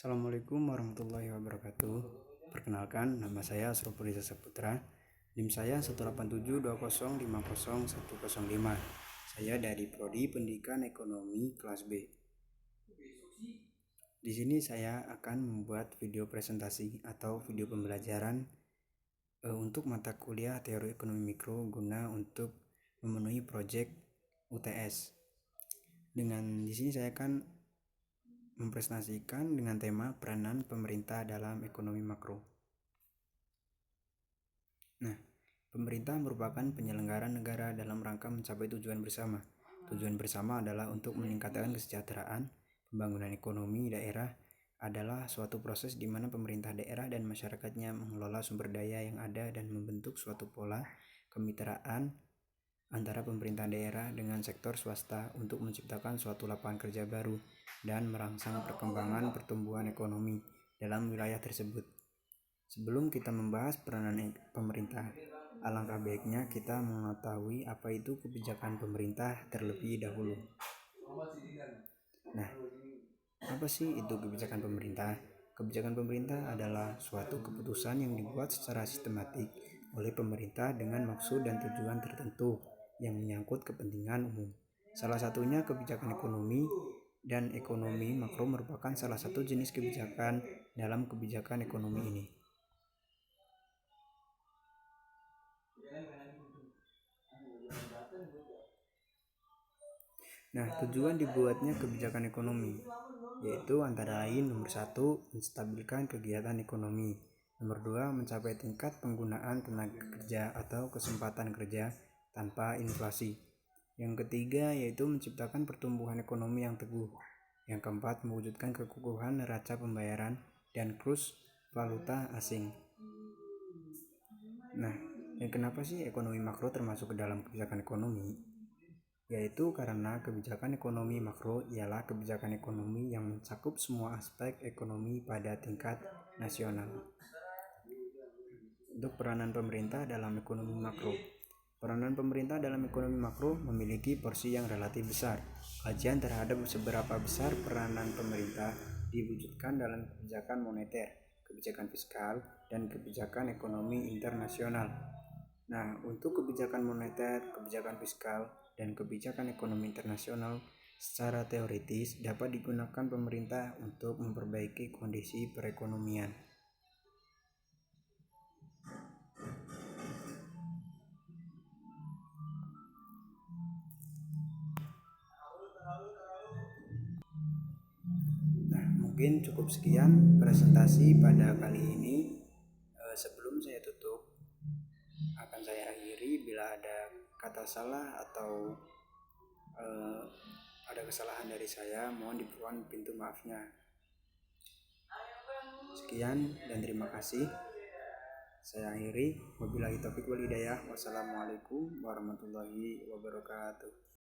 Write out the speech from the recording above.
Assalamualaikum warahmatullahi wabarakatuh. Perkenalkan, nama saya Asrofudin Saputra. NIM saya 18720500105. Saya dari Prodi Pendidikan Ekonomi kelas B. Di sini saya akan membuat video presentasi atau video pembelajaran untuk mata kuliah Teori Ekonomi Mikro guna untuk memenuhi proyek UTS. Di sini saya akan mempresentasikan dengan tema peranan pemerintah dalam ekonomi makro. Pemerintah merupakan penyelenggara negara dalam rangka mencapai tujuan bersama. Tujuan bersama adalah untuk meningkatkan kesejahteraan. Pembangunan ekonomi daerah adalah suatu proses di mana pemerintah daerah dan masyarakatnya mengelola sumber daya yang ada dan membentuk suatu pola kemitraan antara pemerintah daerah dengan sektor swasta untuk menciptakan suatu lapangan kerja baru dan merangsang perkembangan pertumbuhan ekonomi dalam wilayah tersebut. Sebelum kita membahas peranan pemerintah, alangkah baiknya kita mengetahui apa itu kebijakan pemerintah terlebih dahulu. Apa sih itu kebijakan pemerintah? Kebijakan pemerintah adalah suatu keputusan yang dibuat secara sistematik oleh pemerintah dengan maksud dan tujuan tertentu yang menyangkut kepentingan umum. Salah satunya kebijakan ekonomi, dan ekonomi makro merupakan salah satu jenis kebijakan dalam kebijakan ekonomi ini. Tujuan dibuatnya kebijakan ekonomi yaitu antara lain nomor 1, menstabilkan kegiatan ekonomi. Nomor 2, mencapai tingkat penggunaan tenaga kerja atau kesempatan kerja tanpa inflasi. Yang ketiga yaitu menciptakan pertumbuhan ekonomi yang teguh. Yang keempat, mewujudkan kekukuhan neraca pembayaran dan kurs valuta asing. Dan kenapa sih ekonomi makro termasuk ke dalam kebijakan ekonomi? Yaitu karena kebijakan ekonomi makro ialah kebijakan ekonomi yang mencakup semua aspek ekonomi pada tingkat nasional. Untuk peranan pemerintah dalam ekonomi makro. Peranan pemerintah dalam ekonomi makro memiliki porsi yang relatif besar. Kajian terhadap seberapa besar peranan pemerintah diwujudkan dalam kebijakan moneter, kebijakan fiskal, dan kebijakan ekonomi internasional. Untuk kebijakan moneter, kebijakan fiskal, dan kebijakan ekonomi internasional secara teoritis dapat digunakan pemerintah untuk memperbaiki kondisi perekonomian. Mungkin cukup sekian presentasi pada kali ini. Sebelum saya tutup, akan saya akhiri. Bila ada kata salah atau ada kesalahan dari saya, mohon dipermohon pintu maafnya. Sekian dan terima kasih. Saya akhiri. Wabillahi taufiq wal hidayah. Wassalamualaikum warahmatullahi wabarakatuh.